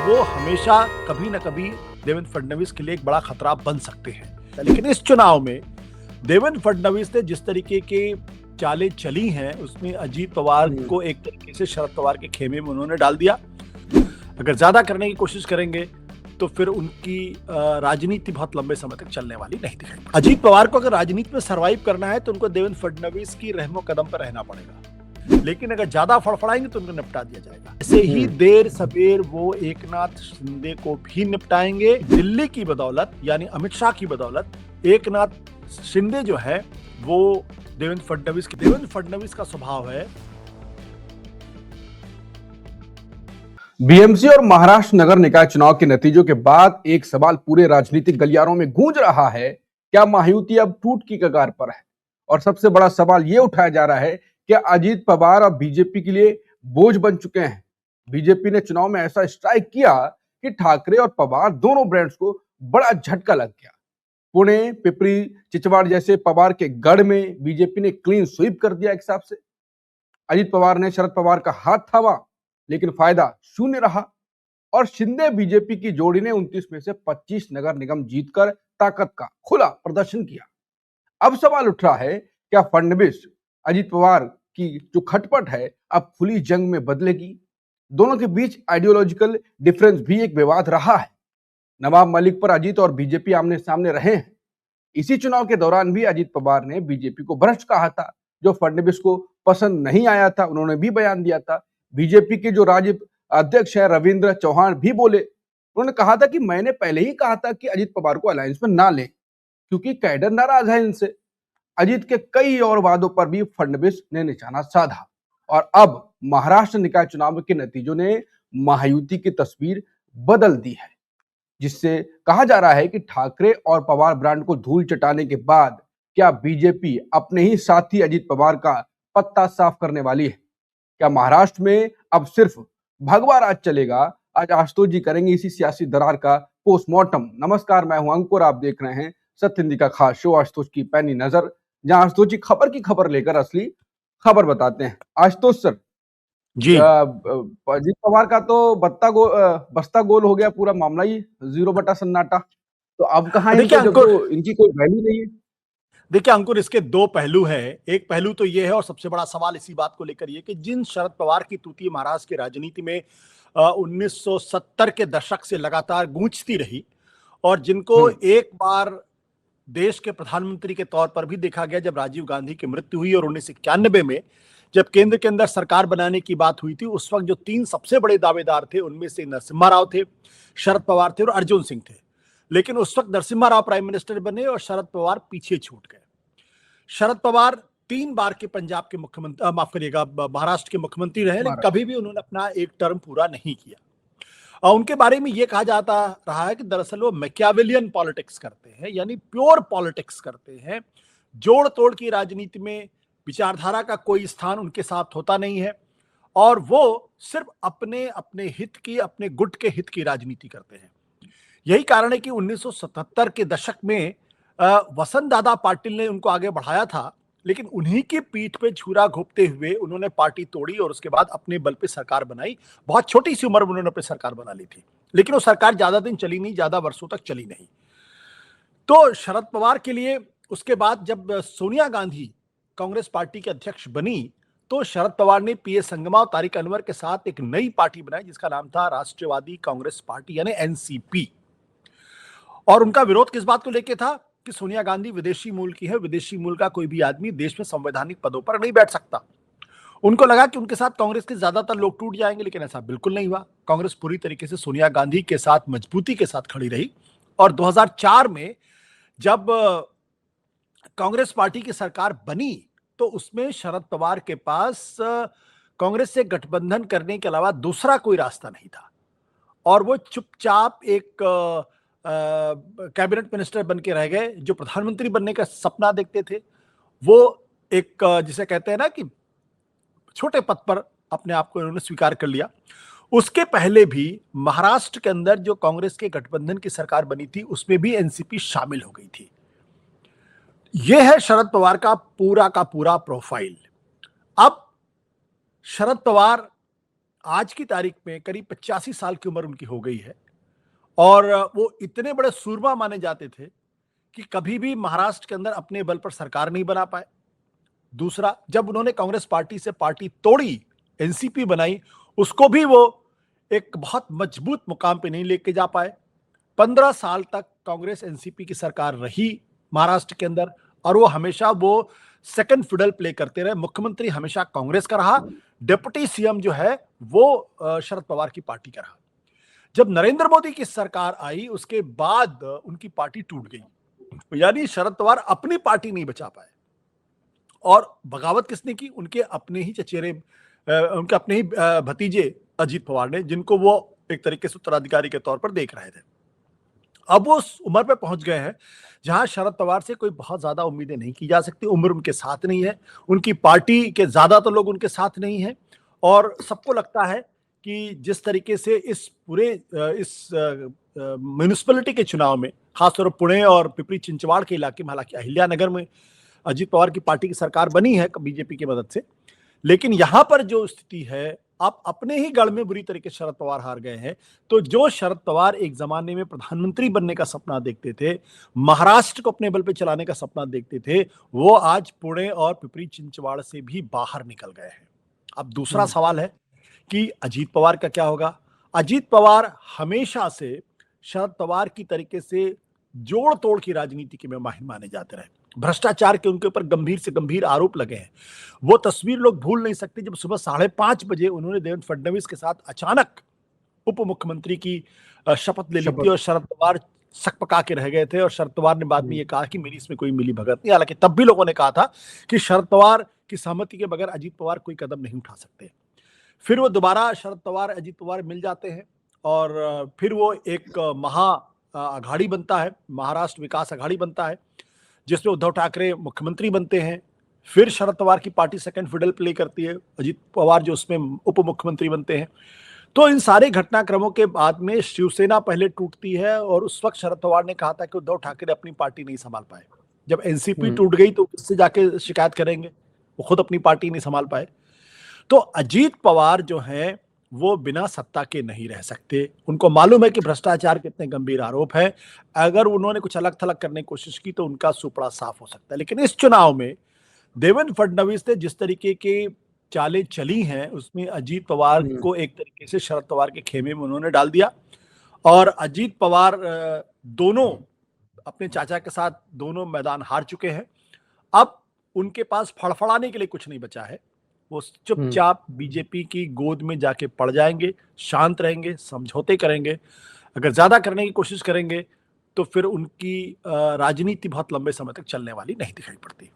वो हमेशा कभी ना कभी देवेंद्र फडणवीस के लिए एक बड़ा खतरा बन सकते हैं। लेकिन इस चुनाव में देवेंद्र फडणवीस ने जिस तरीके के चालें चली हैं, उसमें अजीत पवार को एक तरीके से शरद पवार के खेमे में उन्होंने डाल दिया। अगर ज्यादा करने की कोशिश करेंगे तो फिर उनकी राजनीति बहुत लंबे समय तक चलने वाली नहीं दिखाई। अजीत पवार को अगर राजनीति में सरवाइव करना है तो उनको देवेंद्र फडणवीस की रहमो कदम पर रहना पड़ेगा, लेकिन अगर ज्यादा फड़फड़ाएंगे तो उनको निपटा दिया जाएगा। ऐसे ही देर सवेर वो एकनाथ शिंदे को भी निपटाएंगे। दिल्ली की बदौलत यानी अमित शाह की बदौलत एकनाथ शिंदे जो है वो देवेंद्र फडणवीस का स्वभाव है। बीएमसी और महाराष्ट्र नगर निकाय चुनाव के नतीजों के बाद एक सवाल पूरे राजनीतिक गलियारों में गूंज रहा है, क्या महायुति अब टूट की कगार पर है? और सबसे बड़ा सवाल यह उठाया जा रहा है कि अजीत पवार अब बीजेपी के लिए बोझ बन चुके हैं। बीजेपी ने चुनाव में ऐसा स्ट्राइक किया कि ठाकरे और पवार दोनों ब्रांड्स को बड़ा झटका लग गया। पुणे, पिपरी, चिचवाड़ जैसे पवार के गढ़ में बीजेपी ने क्लीन स्वीप कर दिया एक हिसाब से। अजीत पवार ने शरद पवार का हाथ थामा, लेकिन फायदा शून्य रहा और शिंदे बीजेपी की जोड़ी ने 29 में से 25 नगर निगम जीतकर ताकत का खुला प्रदर्शन किया। अब सवाल उठ रहा है, क्या फडणवीस अजीत पवार की जो खटपट है अब खुली जंग में बदलेगी? दोनों के बीच आइडियोलॉजिकल डिफरेंस भी एक विवाद रहा है। नवाब मलिक पर अजीत और बीजेपी आमने सामने रहे हैं। इसी चुनाव के दौरान भी अजीत पवार ने बीजेपी को भ्रष्ट कहा था, जो फडणवीस को पसंद नहीं आया था। उन्होंने भी बयान दिया था। बीजेपी के जो राज्य अध्यक्ष है रविंद्र चौहान भी बोले, उन्होंने कहा था कि मैंने पहले ही कहा था कि अजीत पवार को अलायंस में ना लें क्योंकि कैडर नाराज है इनसे। अजीत के कई और वादों पर भी फडणवीस ने निशाना साधा और अब महाराष्ट्र निकाय चुनाव के नतीजों ने महायुति की तस्वीर बदल दी है, जिससे कहा जा रहा है कि ठाकरे और पवार ब्रांड को धूल चटाने के बाद क्या बीजेपी अपने ही साथी अजीत पवार का पत्ता साफ करने वाली है? क्या महाराष्ट्र में अब सिर्फ भगवा राज चलेगा? आज आशुतोष जी करेंगे इसी सियासी दरार का पोस्टमार्टम। नमस्कार, मैं हूं अंकुर, आप देख रहे हैं सत्य हिंदी का खास शो आशुतोष की पैनी नजर, जहां आशुतोष जी खबर की खबर लेकर असली खबर बताते हैं। आशुतोष सर जी, अजीत पवार का तो बस्ता गोल हो गया पूरा मामला ही 0 सन्नाटा। तो अब कहां देखिए इनको जब इनकी कोई वैल्यू नहीं है। देखिए अंकुर, इसके दो पहलू हैं। एक पहलू तो ये है और सबसे बड़ा सवाल इसी बात को लेकर ये कि जिन शरद पवार की तूती महाराष्ट्र की राजनीति में 1970 के दशक से लगातार गूंजती रही और जिनको एक बार देश के प्रधानमंत्री के तौर पर भी देखा गया जब राजीव गांधी की मृत्यु हुई और 1991 में जब केंद्र के अंदर सरकार बनाने की बात हुई थी, उस वक्त जो तीन सबसे बड़े दावेदार थे उनमें से नरसिम्हा राव थे, शरद पवार थे और अर्जुन सिंह थे। लेकिन उस वक्त नरसिम्हा राव प्राइम मिनिस्टर बने और शरद पवार पीछे छूट गए। शरद पवार 3 बार के पंजाब के मुख्यमंत्री, माफ करिएगा, महाराष्ट्र के मुख्यमंत्री रहे, लेकिन कभी भी उन्होंने अपना एक टर्म पूरा नहीं किया। और उनके बारे में यह कहा जाता रहा है कि दरअसल वो मैकियावेलियन पॉलिटिक्स करते हैं, यानी प्योर पॉलिटिक्स करते हैं। जोड़ तोड़ की राजनीति में विचारधारा का कोई स्थान उनके साथ होता नहीं है और वो सिर्फ अपने अपने हित की, अपने गुट के हित की राजनीति करते हैं। यही कारण है कि 1977 के दशक में वसंत दादा पाटिल ने उनको आगे बढ़ाया था, लेकिन उन्हीं की पीठ पे छुरा घोंपते हुए उन्होंने पार्टी तोड़ी और उसके बाद अपने बल पे सरकार बनाई। बहुत छोटी सी उम्र में उन्होंने अपनी सरकार बना ली थी, लेकिन वो सरकार ज्यादा दिन चली नहीं, ज्यादा वर्षों तक चली नहीं। तो शरद पवार के लिए उसके बाद जब सोनिया गांधी कांग्रेस पार्टी के अध्यक्ष बनी तो शरद पवार ने पीएस संगमा और तारिक अनवर के साथ एक नई पार्टी बनाई जिसका नाम था राष्ट्रवादी कांग्रेस पार्टी यानी एनसीपी। और उनका विरोध किस बात को लेकर था कि सोनिया गांधी विदेशी मूल की है, विदेशी मूल का कोई भी आदमी देश में संवैधानिक पदों पर नहीं बैठ सकता। उनको लगा कि उनके साथ कांग्रेस के ज्यादातर लोग टूट जाएंगे, लेकिन ऐसा बिल्कुल नहीं हुआ। कांग्रेस पूरी तरीके से सोनिया गांधी के साथ मजबूती के साथ खड़ी रही और 2004 में जब कांग्रेस पार्टी की सरकार बनी तो उसमें शरद पवार के पास कांग्रेस से गठबंधन करने के अलावा दूसरा कोई रास्ता नहीं था और वो चुपचाप एक कैबिनेट मिनिस्टर बन के रह गए। जो प्रधानमंत्री बनने का सपना देखते थे वो एक जिसे कहते हैं ना कि छोटे पद पर अपने आप को इन्होंने स्वीकार कर लिया। उसके पहले भी महाराष्ट्र के अंदर जो कांग्रेस के गठबंधन की सरकार बनी थी उसमें भी एनसीपी शामिल हो गई थी। यह है शरद पवार का पूरा प्रोफाइल। अब शरद पवार आज की तारीख में करीब 85 साल की उम्र उनकी हो गई है और वो इतने बड़े सूरमा माने जाते थे कि कभी भी महाराष्ट्र के अंदर अपने बल पर सरकार नहीं बना पाए। दूसरा, जब उन्होंने कांग्रेस पार्टी से पार्टी तोड़ी, एनसीपी बनाई, उसको भी वो एक बहुत मजबूत मुकाम पे नहीं लेके जा पाए। 15 साल तक कांग्रेस एनसीपी की सरकार रही महाराष्ट्र के अंदर और वो हमेशा वो सेकंड फिडल प्ले करते रहे। मुख्यमंत्री हमेशा कांग्रेस का रहा, डिप्टी सीएम जो है वो शरद पवार की पार्टी का रहा। जब नरेंद्र मोदी की सरकार आई उसके बाद उनकी पार्टी टूट गई, यानी शरद पवार अपनी पार्टी नहीं बचा पाए। और बगावत किसने की? उनके अपने ही चचेरे, उनके अपने ही भतीजे अजीत पवार ने, जिनको वो एक तरीके से उत्तराधिकारी के तौर पर देख रहे थे। अब वो उस उम्र पे पहुंच गए हैं जहां शरद पवार से कोई बहुत ज्यादा उम्मीदें नहीं की जा सकती। उम्र उनके साथ नहीं है, उनकी पार्टी के ज्यादातर लोग उनके साथ नहीं है और सबको लगता है कि जिस तरीके से इस पूरे इस म्यूनिसिपैलिटी के चुनाव में, खासतौर पर पुणे और पिपरी चिंचवाड़ के इलाके में, हालांकि अहिल्यानगर में अजीत पवार की पार्टी की सरकार बनी है बीजेपी की मदद से, लेकिन यहां पर जो स्थिति है, आप अपने ही गढ़ में बुरी तरीके से शरद पवार हार गए हैं। तो जो शरद पवार एक जमाने में प्रधानमंत्री बनने का सपना देखते थे, महाराष्ट्र को अपने बल पे चलाने का सपना देखते थे, वो आज पुणे और पिपरी चिंचवाड़ से भी बाहर निकल गए हैं। अब दूसरा सवाल है कि अजीत पवार का क्या होगा? अजीत पवार हमेशा से शरद पवार की तरीके से जोड़ तोड़ की राजनीति के में माहिर माने जाते रहे। भ्रष्टाचार के उनके ऊपर गंभीर से गंभीर आरोप लगे हैं। वो तस्वीर लोग भूल नहीं सकते जब सुबह 5:30 बजे उन्होंने देवेंद्र फडणवीस के साथ अचानक उप मुख्यमंत्री की शपथ ले ली थी और शरद पवार सकपका के रह गए थे और शरद पवार ने बाद में ये कहा कि मेरी इसमें कोई मिली भगत नहीं। हालांकि तब भी लोगों ने कहा था कि शरद पवार की सहमति के बगैर अजीत पवार कोई कदम नहीं उठा सकते। फिर वो दोबारा शरद पवार अजीत पवार मिल जाते हैं और फिर वो एक महा आघाड़ी बनता है, महाराष्ट्र विकास आघाड़ी बनता है, जिसमें उद्धव ठाकरे मुख्यमंत्री बनते हैं। फिर शरद पवार की पार्टी सेकंड फिडल प्ले करती है, अजीत पवार जो उसमें उप मुख्यमंत्री बनते हैं। तो इन सारे घटनाक्रमों के बाद में शिवसेना पहले टूटती है और उस वक्त शरद पवार ने कहा था कि उद्धव ठाकरे अपनी पार्टी नहीं संभाल पाए। जब एनसीपी टूट गई तो किससे जाके शिकायत करेंगे? वो खुद अपनी पार्टी नहीं संभाल पाए। तो अजीत पवार जो हैं वो बिना सत्ता के नहीं रह सकते। उनको मालूम है कि भ्रष्टाचार के इतने गंभीर आरोप हैं, अगर उन्होंने कुछ अलग थलग करने की कोशिश की तो उनका सुपड़ा साफ हो सकता है। लेकिन इस चुनाव में देवेंद्र फडणवीस ने जिस तरीके के चालें चली हैं उसमें अजीत पवार को एक तरीके से शरद पवार के खेमे में उन्होंने डाल दिया और अजीत पवार दोनों अपने चाचा के साथ दोनों मैदान हार चुके हैं। अब उनके पास फड़फड़ाने के लिए कुछ नहीं बचा है। वो चुपचाप बीजेपी की गोद में जाके पड़ जाएंगे, शांत रहेंगे, समझौते करेंगे। अगर ज्यादा करने की कोशिश करेंगे तो फिर उनकी राजनीति बहुत लंबे समय तक चलने वाली नहीं दिखाई पड़ती।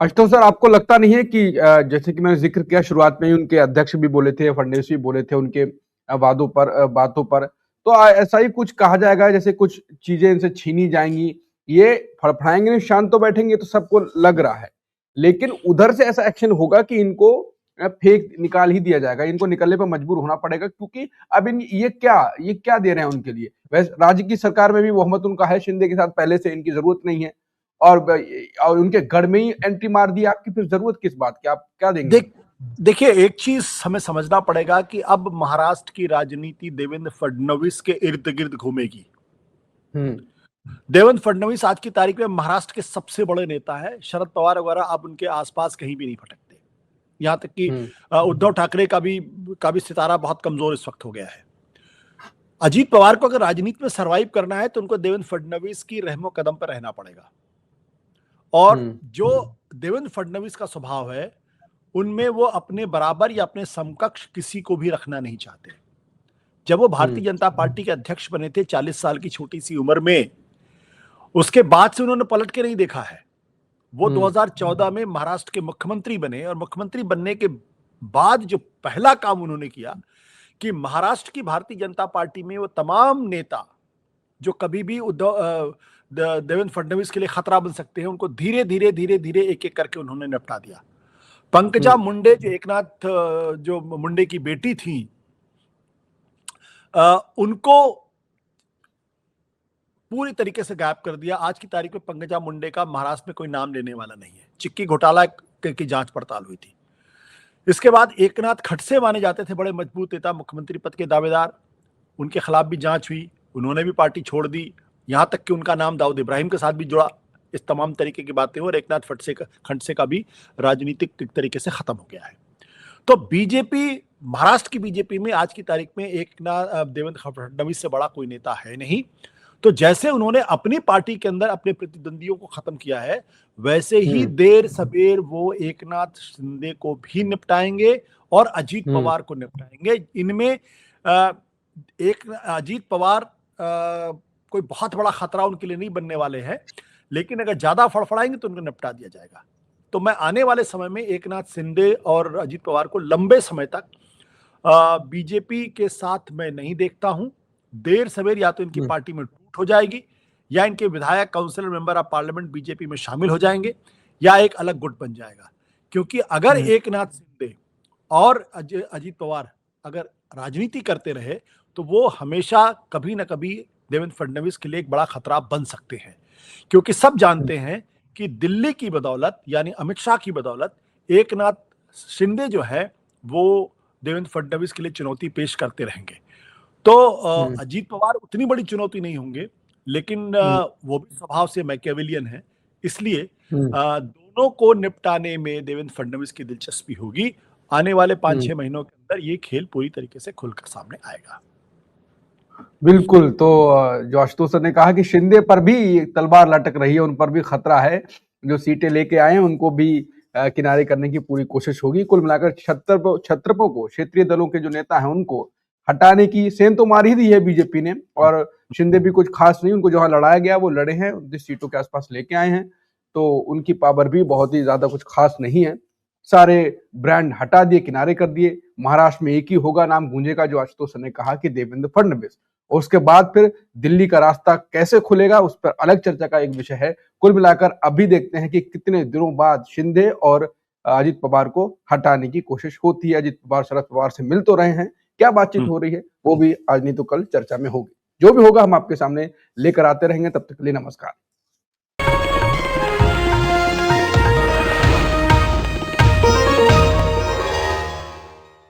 तो सर, आपको लगता नहीं है कि जैसे कि मैंने जिक्र किया शुरुआत में ही, उनके अध्यक्ष भी बोले थे, फडणवीस भी बोले थे उनके वादों पर, बातों पर, तो ऐसा ही कुछ कहा जाएगा जैसे कुछ चीजें इनसे छीनी जाएंगी, ये फड़फड़ाएंगे नहीं, शांत तो बैठेंगे, तो सबको लग रहा है। लेकिन उधर से ऐसा एक्शन होगा कि इनको फेंक निकाल ही दिया जाएगा, इनको निकलने पर मजबूर होना पड़ेगा, क्योंकि अब ये क्या दे रहे हैं उनके लिए। वैसे राज्य की सरकार में भी बहुमत उनका है, शिंदे के साथ पहले से, इनकी जरूरत नहीं है और उनके गढ़ में ही एंट्री मार दी आपकी, फिर जरूरत किस बात की, आप क्या देंगे? देखिए, एक चीज हमें समझना पड़ेगा कि अब महाराष्ट्र की राजनीति देवेंद्र फडणवीस के इर्द गिर्द घूमेगी। देवेंद्र फडणवीस आज की तारीख में महाराष्ट्र के सबसे बड़े नेता है। शरद पवार वगैरह अब उनके आसपास कहीं भी नहीं भटकते। यहां तक कि उद्धव ठाकरे का भी सितारा बहुत कमजोर इस वक्त हो गया है। अजीत पवार को अगर राजनीति में सरवाइव करना है तो उनको देवेंद्र फडणवीस की रहमो कदम पर रहना पड़ेगा। और जो देवेंद्र फडणवीस का स्वभाव है उनमें वो अपने बराबर या अपने समकक्ष किसी को भी रखना नहीं चाहते। जब वो भारतीय जनता पार्टी के अध्यक्ष बने थे 40 साल की छोटी सी उम्र में, उसके बाद से उन्होंने पलट के नहीं देखा है। वो 2014 में महाराष्ट्र के मुख्यमंत्री बने और मुख्यमंत्री बनने के बाद जो पहला काम उन्होंने किया कि महाराष्ट्र की भारतीय जनता पार्टी में वो तमाम नेता जो कभी भी देवेंद्र फडणवीस के लिए खतरा बन सकते हैं, उनको धीरे धीरे एक एक करके उन्होंने निपटा दिया। पंकजा मुंडे जो एकनाथ जो मुंडे की बेटी थी, उनको पूरी तरीके से गायब कर दिया। आज की तारीख में पंकजा मुंडे का महाराष्ट्र में कोई नाम लेने वाला नहीं है। चिक्की घोटाला की जांच पड़ताल हुई थी। इसके बाद एकनाथ खड़से माने जाते थे बड़े मजबूत नेता, मुख्यमंत्री पद के दावेदार। उनके खिलाफ भी जांच हुई, उन्होंने भी पार्टी छोड़ दी, यहां तक कि उनका नाम दाऊद इब्राहिम के साथ भी जुड़ा। इस तमाम तरीके की बातें हो, और एकनाथ खड़से का भी राजनीतिक तरीके से खत्म हो गया है। तो बीजेपी, महाराष्ट्र की बीजेपी में आज की तारीख में देवेंद्र फडणवीस से बड़ा कोई नेता है नहीं। तो जैसे उन्होंने अपनी पार्टी के अंदर अपने प्रतिद्वंदियों को खत्म किया है, वैसे ही देर सबेर वो एकनाथ शिंदे को भी निपटाएंगे और अजीत पवार को निपटाएंगे। इनमें एक अजीत पवार कोई बहुत बड़ा खतरा उनके लिए नहीं बनने वाले हैं, लेकिन अगर ज्यादा फड़फड़ाएंगे तो उनको निपटा दिया जाएगा। तो मैं आने वाले समय में एकनाथ शिंदे और अजीत पवार को लंबे समय तक बीजेपी के साथ मैं नहीं देखता हूं। देर सवेर या तो इनकी पार्टी में टूट हो जाएगी, या इनके विधायक, councillor, member of parliament BJP में शामिल हो जाएंगे, या एक अलग गुट बन जाएगा। क्योंकि अगर एकनाथ शिंदे और अजीत पवार अगर राजनीति करते रहे तो वो हमेशा कभी ना कभी देवेंद्र फडणवीस के लिए एक बड़ा खतरा बन सकते हैं। क्योंकि सब जानते हैं कि दिल्ली की बदौलत, यानी अमित शाह की बदौलत, एकनाथ शिंदे जो है वो देवेंद्र फडणवीस के लिए चुनौती पेश करते रहेंगे। तो अजीत पवार उतनी बड़ी चुनौती नहीं होंगे, लेकिन वो भी स्वभाव से मैकियावेलियन है, इसलिए दोनों को निपटाने में देवेंद्र फडणवीस की दिलचस्पी होगी। आने वाले 5-6 महीनों के अंदर ये खेल पूरी तरीके से खुलकर सामने आएगा। बिल्कुल। तो जो आशुतोष सर ने कहा कि शिंदे पर भी तलवार लटक रही है, उन पर भी खतरा है, जो सीटें लेके आए हैं उनको भी किनारे करने की पूरी कोशिश होगी। कुल मिलाकर छत्रपों को, क्षेत्रीय दलों के जो नेता हैं उनको हटाने की सेंध तो मार ही दी है बीजेपी ने, और शिंदे भी कुछ खास नहीं, उनको जहां लड़ाया गया वो लड़े हैं, 29 सीटों के आसपास लेके आए हैं, तो उनकी पावर भी बहुत ही ज्यादा कुछ खास नहीं है। सारे ब्रांड हटा दिए, किनारे कर दिए। महाराष्ट्र में एक ही होगा, नाम गूंजेगा, जो आशुतोष सर ने कहा कि देवेंद्र फडणवीस। और उसके बाद फिर दिल्ली का रास्ता कैसे खुलेगा उस पर अलग चर्चा का एक विषय है। कुल मिलाकर अभी देखते हैं कि कितने दिनों बाद शिंदे और अजीत पवार को हटाने की कोशिश होती है। अजीत पवार शरद पवार से मिल तो रहे हैं, क्या बातचीत हो रही है वो भी आज नहीं तो कल चर्चा में होगी। जो भी होगा हम आपके सामने लेकर आते रहेंगे। तब तक के लिए नमस्कार।